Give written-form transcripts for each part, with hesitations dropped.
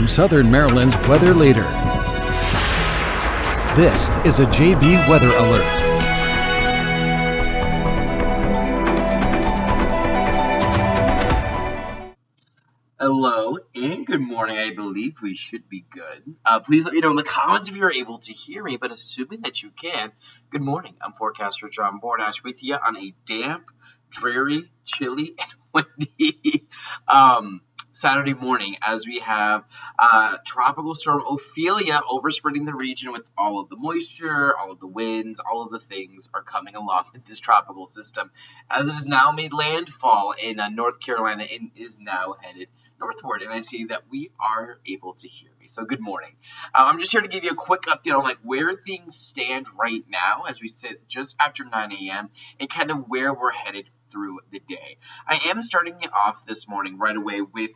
from Southern Maryland's weather leader. This is a JB Weather Alert. Hello and good morning. I believe we should be good. Please let me know in the comments if you're able to hear me, but assuming that you can, good morning. I'm forecaster John Bordash with you on a damp, dreary, chilly, and windy Saturday morning as we have Tropical Storm Ophelia overspreading the region with all of the moisture, all of the winds, all of the things are coming along with this tropical system as it has now made landfall in North Carolina and is now headed northward, and I see that we are able to hear me. So good morning. I'm just here to give you a quick update on where things stand right now as we sit just after 9 a.m. and kind of where we're headed through the day. I am starting it off this morning right away with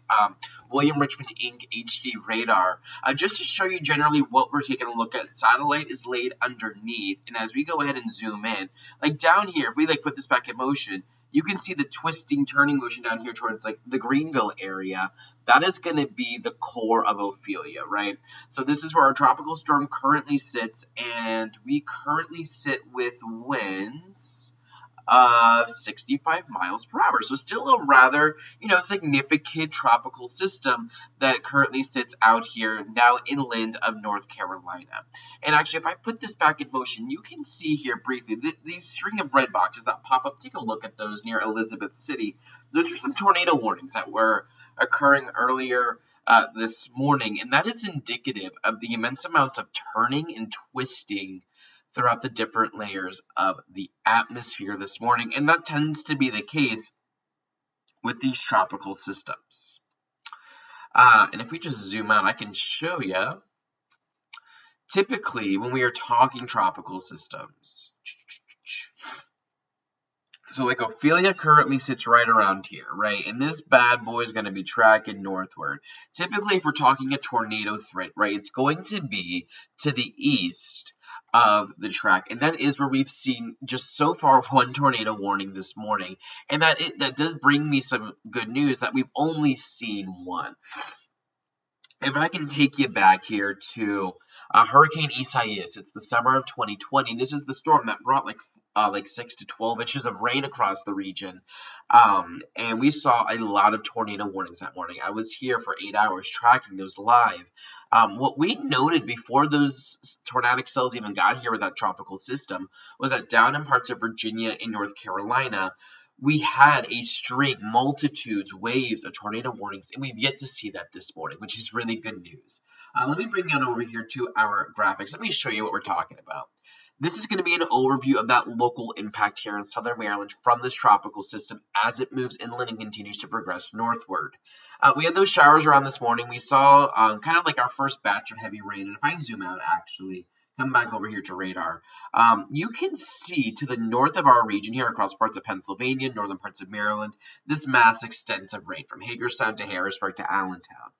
William Richmond Inc. HD radar, just to show you generally what we're taking a look at. Satellite is laid underneath, and as we go ahead and zoom in, down here, if we put this back in motion, you can see the twisting, turning motion down here towards the Greenville area. That is going to be the core of Ophelia, right? So this is where our tropical storm currently sits, and we currently sit with winds of 65 miles per hour. So still a rather, significant tropical system that currently sits out here now inland of North Carolina. And actually, if I put this back in motion, you can see here briefly these string of red boxes that pop up. Take a look at those near Elizabeth City. Those are some tornado warnings that were occurring earlier this morning, and that is indicative of the immense amounts of turning and twisting throughout the different layers of the atmosphere this morning, and that tends to be the case with these tropical systems. And if we just zoom out, I can show you, typically when we are talking tropical systems, so Ophelia currently sits right around here, right? And this bad boy is going to be tracking northward. Typically, if we're talking a tornado threat, right, it's going to be to the east of the track, and that is where we've seen just so far one tornado warning this morning, and that does bring me some good news that we've only seen one. If I can take you back here to Hurricane Isaias, it's the summer of 2020. This is the storm that brought 6 to 12 inches of rain across the region, and we saw a lot of tornado warnings that morning. I was here for 8 hours tracking those live. What we noted before those tornadic cells even got here with that tropical system was that down in parts of Virginia and North Carolina, we had a string, multitudes, waves of tornado warnings, and we've yet to see that this morning, which is really good news. Let me bring you on over here to our graphics. Let me show you what we're talking about. This is going to be an overview of that local impact here in Southern Maryland from this tropical system as it moves inland and continues to progress northward. We had those showers around this morning. We saw kind of our first batch of heavy rain. And if I zoom out, actually, come back over here to radar, you can see to the north of our region here across parts of Pennsylvania, northern parts of Maryland, this mass extent of rain from Hagerstown to Harrisburg to Allentown.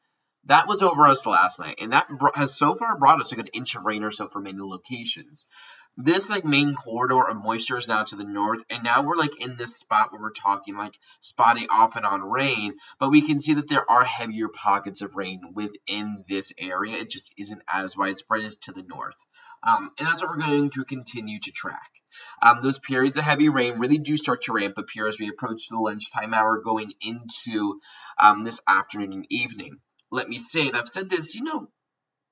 That was over us last night, and that has so far brought us a good inch of rain or so for many locations. This main corridor of moisture is now to the north, and now we're in this spot where we're talking spotty off and on rain, but we can see that there are heavier pockets of rain within this area. It just isn't as widespread as to the north, and that's what we're going to continue to track. Those periods of heavy rain really do start to ramp up here as we approach the lunchtime hour going into this afternoon and evening. Let me say, and I've said this,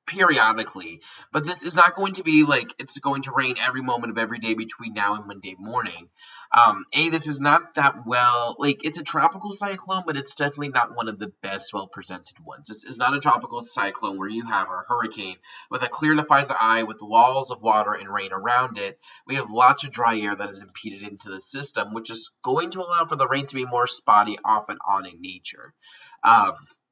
periodically, but this is not going to be it's going to rain every moment of every day between now and Monday morning. This is not that well, it's a tropical cyclone, but it's definitely not one of the best well-presented ones. This is not a tropical cyclone where you have a hurricane with a clear defined eye with walls of water and rain around it. We have lots of dry air that is impeded into the system, which is going to allow for the rain to be more spotty off and on in nature.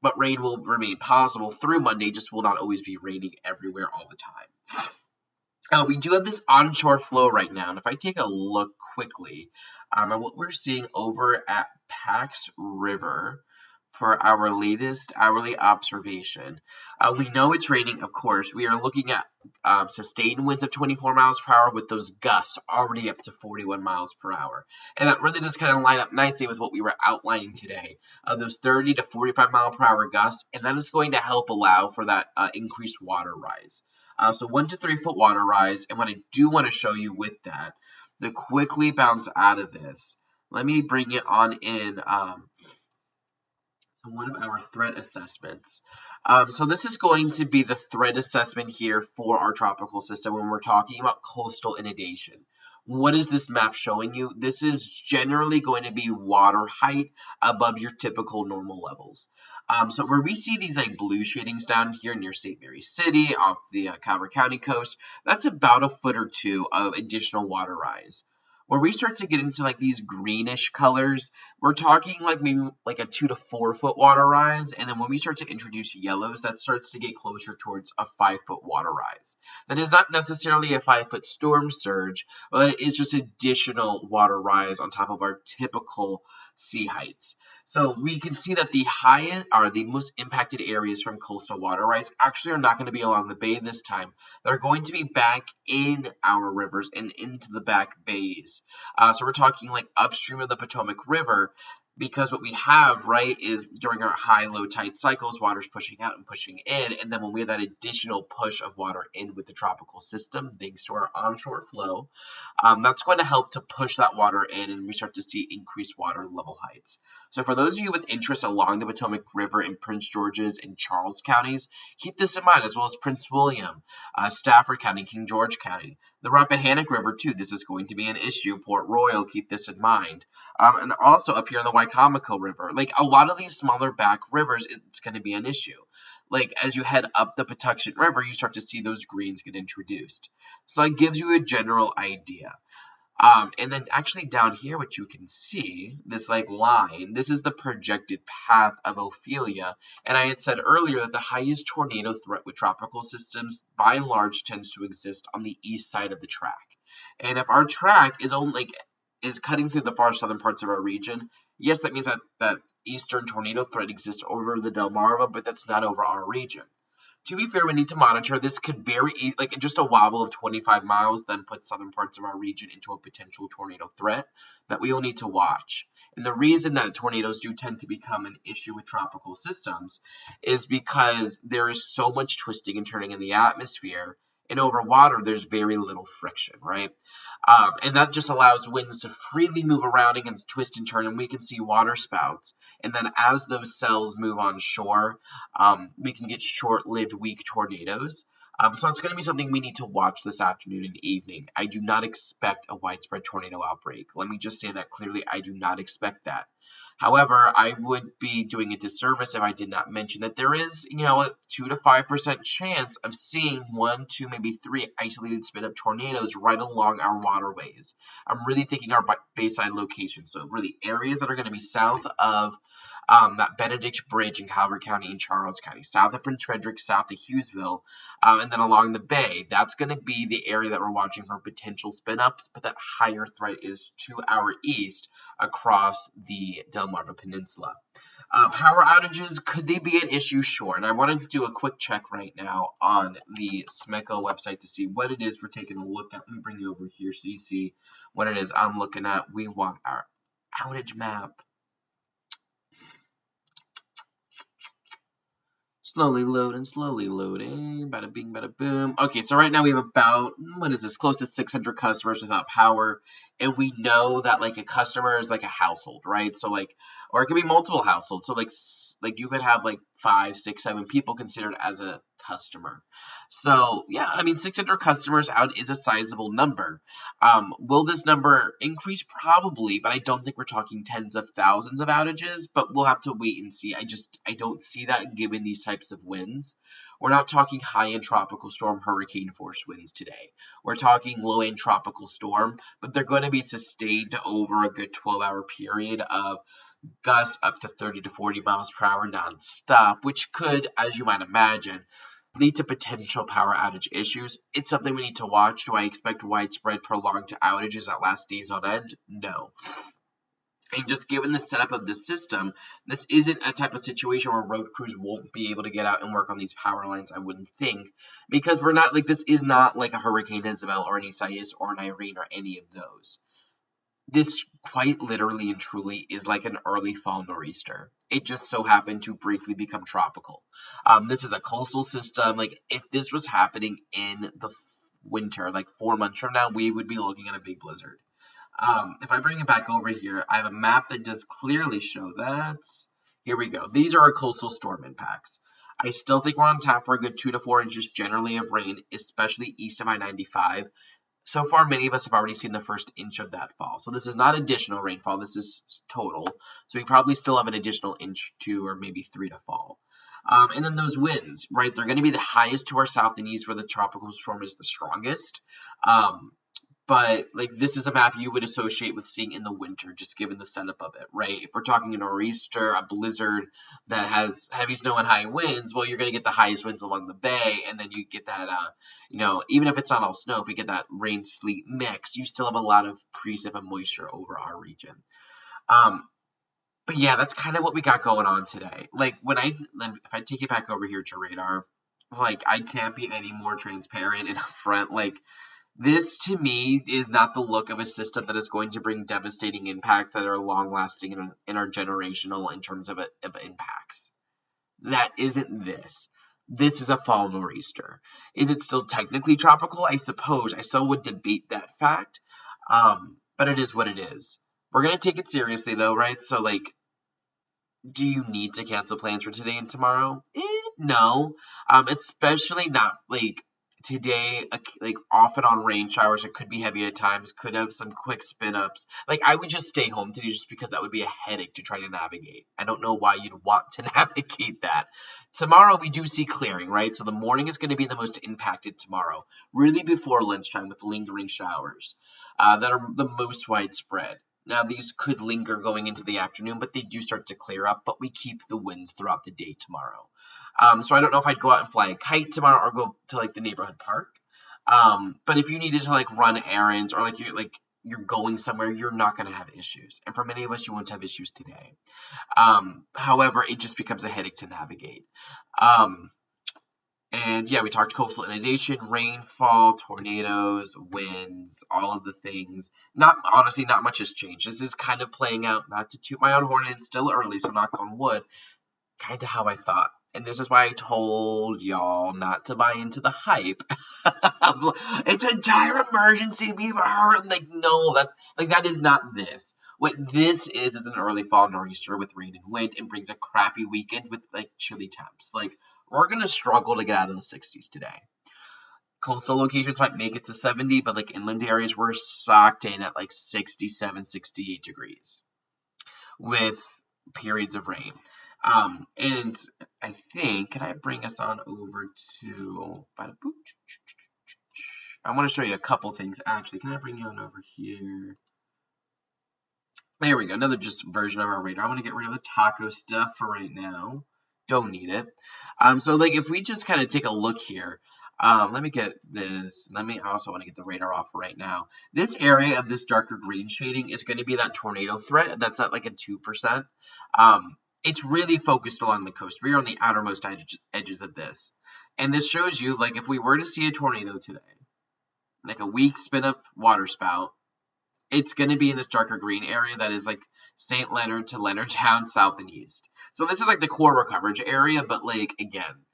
But rain will remain possible through Monday, just will not always be raining everywhere all the time. We do have this onshore flow right now, and if I take a look quickly at what we're seeing over at Pax River, for our latest hourly observation. We know it's raining, of course. We are looking at sustained winds of 24 miles per hour with those gusts already up to 41 miles per hour. And that really does kind of line up nicely with what we were outlining today, those 30 to 45 mile per hour gusts, and that is going to help allow for that increased water rise. So 1 to 3 foot water rise, and what I do want to show you with that, to quickly bounce out of this, let me bring it on in one of our threat assessments. So this is going to be the threat assessment here for our tropical system when we're talking about coastal inundation. What is this map showing you? This is generally going to be water height above your typical normal levels. So where we see these like blue shadings down here near St. Mary City off the Calvert County coast, that's about a foot or two of additional water rise. Where we start to get into like these greenish colors, we're talking like maybe like a 2 to 4 foot water rise, and then when we start to introduce yellows, that starts to get closer towards a 5 foot water rise. That is not necessarily a 5 foot storm surge, but it is just additional water rise on top of our typical sea heights. So we can see that the highest are the most impacted areas from coastal water rise actually are not going to be along the bay this time. They're going to be back in our rivers and into the back bays. So we're talking like upstream of the Potomac River, because what we have, right, is during our high-low tide cycles, water's pushing out and pushing in, and then when we have that additional push of water in with the tropical system, thanks to our onshore flow, that's going to help to push that water in, and we start to see increased water level heights. So for those of you with interest along the Potomac River in Prince George's and Charles counties, keep this in mind, as well as Prince William, Stafford County, King George County. The Rappahannock River, too, this is going to be an issue. Port Royal, keep this in mind. And also up here in the Wicomico River. Like, a lot of these smaller back rivers, it's going to be an issue. Like, as you head up the Patuxent River, you start to see those greens get introduced. So that gives you a general idea. And then actually down here, what you can see, this like line, this is the projected path of Ophelia. And I had said earlier that the highest tornado threat with tropical systems, by and large, tends to exist on the east side of the track. And if our track is only is cutting through the far southern parts of our region, yes, that means that eastern tornado threat exists over the Delmarva, but that's not over our region. To be fair, we need to monitor. This could like just a wobble of 25 miles then put southern parts of our region into a potential tornado threat that we will need to watch. And the reason that tornadoes do tend to become an issue with tropical systems is because there is so much twisting and turning in the atmosphere, and over water, there's very little friction, right? And that just allows winds to freely move around against twist and turn, and we can see water spouts. And then as those cells move on shore, we can get short-lived, weak tornadoes. So it's going to be something we need to watch this afternoon and evening. I do not expect a widespread tornado outbreak. Let me just say that clearly. I do not expect that. However, I would be doing a disservice if I did not mention that there is, a 2 to 5% chance of seeing 1, 2, maybe 3 isolated spin-up tornadoes right along our waterways. I'm really thinking our bayside location, so really areas that are going to be south of that Benedict Bridge in Calvert County and Charles County, south of Prince Frederick, south of Hughesville, and then along the bay. That's going to be the area that we're watching for potential spin-ups, but that higher threat is to our east across the Delmarva Peninsula. Power outages, could they be an issue? Sure. And I wanted to do a quick check right now on the SMECO website to see what it is we're taking a look at. Let me bring you over here so you see what it is I'm looking at. We want our outage map. Slowly loading, bada bing, bada boom. Okay, so right now we have about, close to 600 customers without power, and we know that, like, a customer is like a household, right? So, like, or it could be multiple households, so, like you could have, like, 5, 6, 7 people considered as a customer. So, yeah, I mean, 600 customers out is a sizable number. Will this number increase? Probably, but I don't think we're talking tens of thousands of outages, but we'll have to wait and see. I don't see that given these types of winds. We're not talking high-end tropical storm hurricane force winds today. We're talking low-end tropical storm, but they're going to be sustained over a good 12-hour period of gusts up to 30 to 40 miles per hour nonstop, which could, as you might imagine, lead to potential power outage issues. It's something we need to watch. Do I expect widespread prolonged outages that last days on end? No. And just given the setup of this system, this isn't a type of situation where road crews won't be able to get out and work on these power lines, I wouldn't think. Because we're not, like, this is not like a Hurricane Isabel or an Isaias or an Irene or any of those. This quite literally and truly is like an early fall nor'easter. It just so happened to briefly become tropical. This is a coastal system. Like, if this was happening in the winter, like 4 months from now, we would be looking at a big blizzard. If I bring it back over here, I have a map that does clearly show that. Here we go. These are our coastal storm impacts. I still think we're on tap for a good 2 to 4 inches generally of rain, especially east of I-95. So far, many of us have already seen the first inch of that fall. So this is not additional rainfall. This is total. So we probably still have an additional inch, 2, or maybe 3 to fall. And then those winds, right? They're going to be the highest to our south and east where the tropical storm is the strongest. But, like, this is a map you would associate with seeing in the winter, just given the setup of it, right? If we're talking a nor'easter, a blizzard that has heavy snow and high winds, well, you're going to get the highest winds along the bay, and then you get that, even if it's not all snow, if we get that rain-sleet mix, you still have a lot of precip and moisture over our region. But yeah, that's kind of what we got going on today. Like, if I take it back over here to radar, like, I can't be any more transparent and upfront. Like, this, to me, is not the look of a system that is going to bring devastating impacts that are long-lasting and are generational in terms of impacts. That isn't this. This is a fall nor'easter. Is it still technically tropical? I suppose. I still would debate that fact, but it is what it is. We're going to take it seriously, though, right? So, like, do you need to cancel plans for today and tomorrow? No. Especially not, like, today, like, off and on rain showers. It could be heavy at times, could have some quick spin-ups. Like, I would just stay home today just because that would be a headache to try to navigate. I don't know why you'd want to navigate that. Tomorrow, we do see clearing, right? So the morning is going to be the most impacted tomorrow, really before lunchtime with lingering showers that are the most widespread. Now, these could linger going into the afternoon, but they do start to clear up, but we keep the winds throughout the day tomorrow. So I don't know if I'd go out and fly a kite tomorrow or go to, like, the neighborhood park. But if you needed to, like, run errands or, like, you're going somewhere, you're not going to have issues. And for many of us, you won't have issues today. However, it just becomes a headache to navigate. And yeah, we talked coastal inundation, rainfall, tornadoes, winds, all of the things. Honestly, not much has changed. This is kind of playing out, not to toot my own horn, it's still early, so knock on wood, kind of how I thought. And this is why I told y'all not to buy into the hype. It's a dire emergency, we've heard. Like, no, that is not this. What this is an early fall nor'easter with rain and wind, and brings a crappy weekend with, like, chilly temps. Like, we're going to struggle to get out of the 60s today. Coastal locations might make it to 70, but, like, inland areas, we're socked in at, like, 67, 68 degrees with periods of rain. And I think, can I bring us on over to, I want to show you a couple things, actually. Can I bring you on over here? There we go, another just version of our radar. I want to get rid of the taco stuff for right now. Don't need it. So, like, if we just kind of take a look here, let me get this. I also want to get the radar off right now. This area of this darker green shading is going to be that tornado threat. That's at, like, a 2%. It's really focused along the coast. We are on the outermost edges of this. And this shows you, like, if we were to see a tornado today, like a weak spin-up waterspout, it's going to be in this darker green area that is, like, St. Leonard to Leonardtown, south and east. So this is, like, the core coverage area, but, like, again,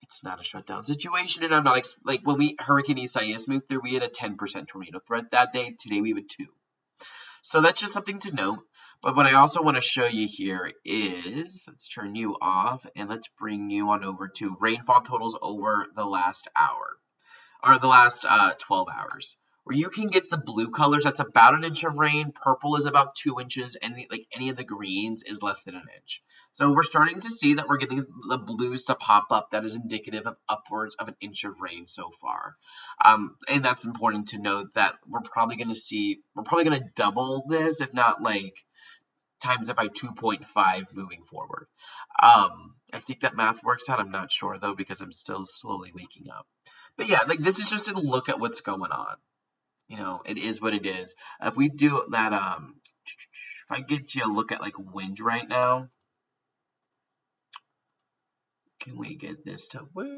it's not a shutdown situation, and I'm not, like, when Hurricane Isaias moved through, we had a 10% tornado threat that day. Today we had 2. So that's just something to note. But what I also want to show you here is, let's turn you off, and let's bring you on over to rainfall totals over the last hour, or the last 12 hours. Where you can get the blue colors, that's about an inch of rain. Purple is about 2 inches, and any of the greens is less than an inch. So we're starting to see that we're getting the blues to pop up. That is indicative of upwards of an inch of rain so far. And that's important to note that we're probably going to double this, if not, like, times it by 2.5 moving forward. I think that math works out. I'm not sure, though, because I'm still slowly waking up. But yeah, like, this is just a look at what's going on. You know, it is what it is. If we do that, if I get you a look at like wind right now, can we get this to work?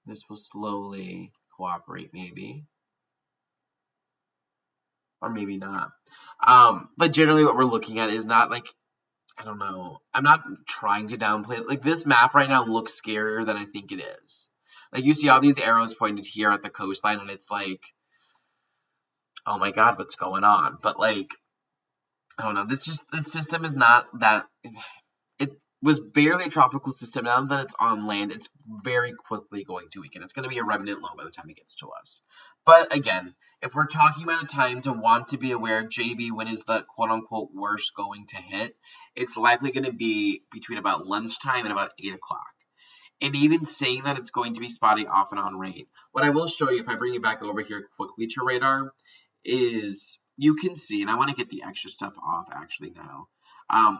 This will slowly cooperate, maybe. Or maybe not. But generally what we're looking at is not like, I don't know. I'm not trying to downplay it. Like, this map right now looks scarier than I think it is. Like, you see all these arrows pointed here at the coastline, and it's like, oh my god, what's going on? But, like, I don't know. This system is not that... It was barely a tropical system. Now that it's on land, it's very quickly going to weaken. It's going to be a remnant low by the time it gets to us. But, again, if we're talking about a time to want to be aware, JB, when is the quote-unquote worst going to hit? It's likely going to be between about lunchtime and about 8 o'clock. And even saying that it's going to be spotty off and on rain. What I will show you, if I bring it back over here quickly to radar, is you can see, and I want to get the extra stuff off actually now.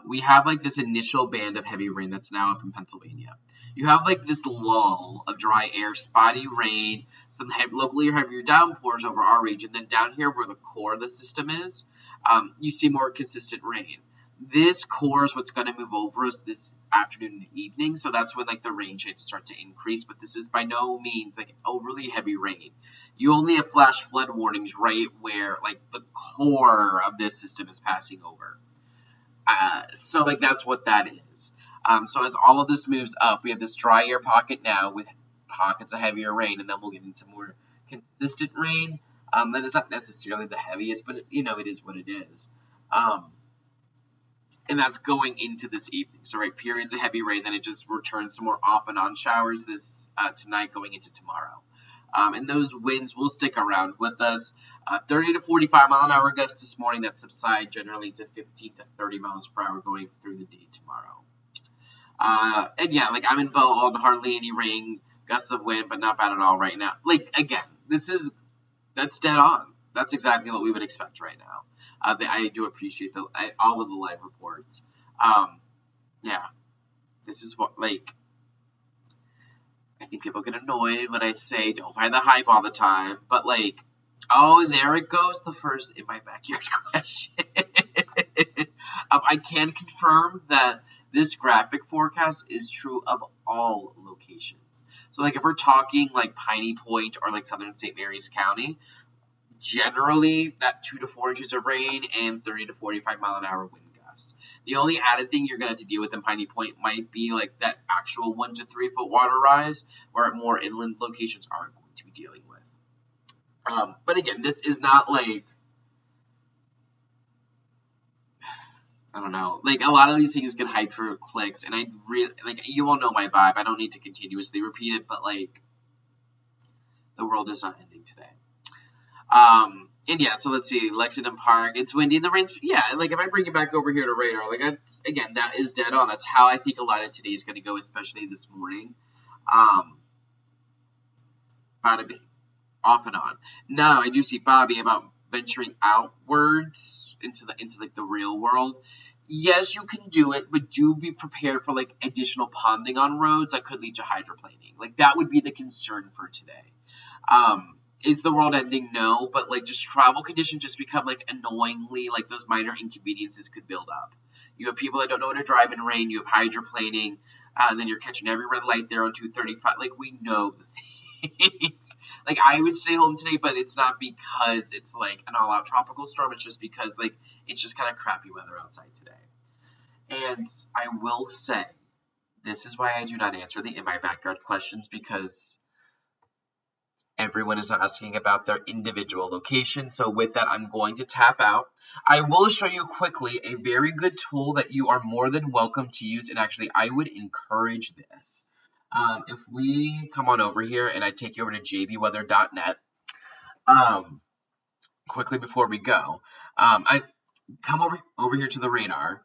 We have like this initial band of heavy rain that's now up in Pennsylvania. You have like this lull of dry air, spotty rain, some locally heavier downpours over our region. Then down here where the core of the system is, you see more consistent rain. This core is what's going to move over us this afternoon and evening, so that's when like the rain chances start to increase. But this is by no means like overly heavy rain. You only have flash flood warnings right where like the core of this system is passing over. So like that's what that is. So as all of this moves up, we have this dry air pocket now with pockets of heavier rain, and then we'll get into more consistent rain. That is not necessarily the heaviest, but you know, it is what it is. And that's going into this evening. So right, periods of heavy rain, then it just returns to more off and on showers this tonight going into tomorrow. And those winds will stick around with us. 30 to 45 mile an hour gusts this morning that subside generally to 15 to 30 miles per hour going through the day tomorrow. And yeah, like I'm in Bow and hardly any rain, gusts of wind, but not bad at all right now. Like, again, that's dead on. That's exactly what we would expect right now. I do appreciate all of the live reports. Yeah, this is what, like, I think people get annoyed when I say don't buy the hype all the time, but like, oh, there it goes, the first in my backyard question. I can confirm that this graphic forecast is true of all locations. So like if we're talking like Piney Point or like southern St. Mary's County, generally that 2 to 4 inches of rain and 30 to 45 mile an hour wind gusts. The only added thing you're going to have to deal with in Piney Point might be like that actual 1 to 3 foot water rise, where more inland locations aren't going to be dealing with. But again, this is not like, I don't know, like a lot of these things get hyped for clicks, and I really, like, you all know my vibe. I don't need to continuously repeat it, but like, the world is not ending today. And yeah, so let's see, Lexington Park, it's windy, and the rain's, yeah, like, if I bring it back over here to radar, like, that's, again, that is dead on. That's how I think a lot of today is going to go, especially this morning. About be off and on. Now, I do see Bobby about venturing outwards into like, the real world. Yes, you can do it, but do be prepared for, like, additional ponding on roads that could lead to hydroplaning. Like, that would be the concern for today. Is the world ending? No, but like just travel conditions just become like annoyingly, like those minor inconveniences could build up. You have people that don't know how to drive in rain, you have hydroplaning, and then you're catching every red light there on 235. Like, we know the things. Like, I would stay home today, but it's not because it's like an all-out tropical storm, it's just because like it's just kind of crappy weather outside today. And I will say, this is why I do not answer the in my backyard questions, because everyone is asking about their individual location. So with that, I'm going to tap out. I will show you quickly a very good tool that you are more than welcome to use. And actually, I would encourage this. If we come on over here and I take you over to jbweather.net, quickly before we go, I come over here to the radar.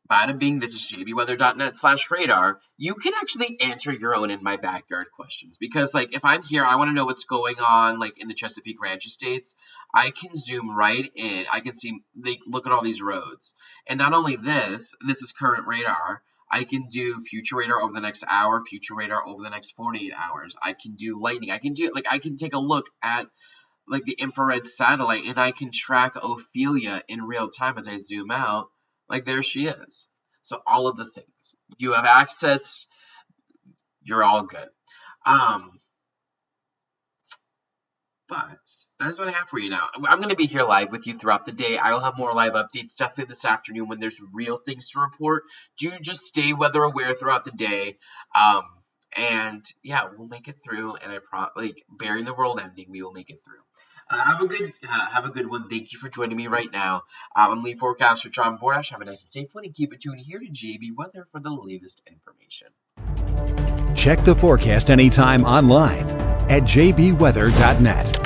Bottom being, this is jbweather.net/radar. You can actually answer your own in my backyard questions, because like if I'm here, I want to know what's going on like in the Chesapeake Ranch Estates. I can zoom right in. I can see, like, look at all these roads, and not only this is current radar. I can do future radar over the next hour, future radar over the next 48 hours. I can do lightning. I can do, like, I can take a look at like the infrared satellite, and I can track Ophelia in real time as I zoom out. Like, there she is. So all of the things. You have access. You're all good. But that is what I have for you now. I'm going to be here live with you throughout the day. I will have more live updates definitely this afternoon when there's real things to report. Do just stay weather aware throughout the day. And yeah, we'll make it through. And bearing the world ending, we will make it through. Have a good one. Thank you for joining me right now. I'm lead forecaster John Bordash. Have a nice and safe one, and keep it tuned here to JB Weather for the latest information. Check the forecast anytime online at jbweather.net.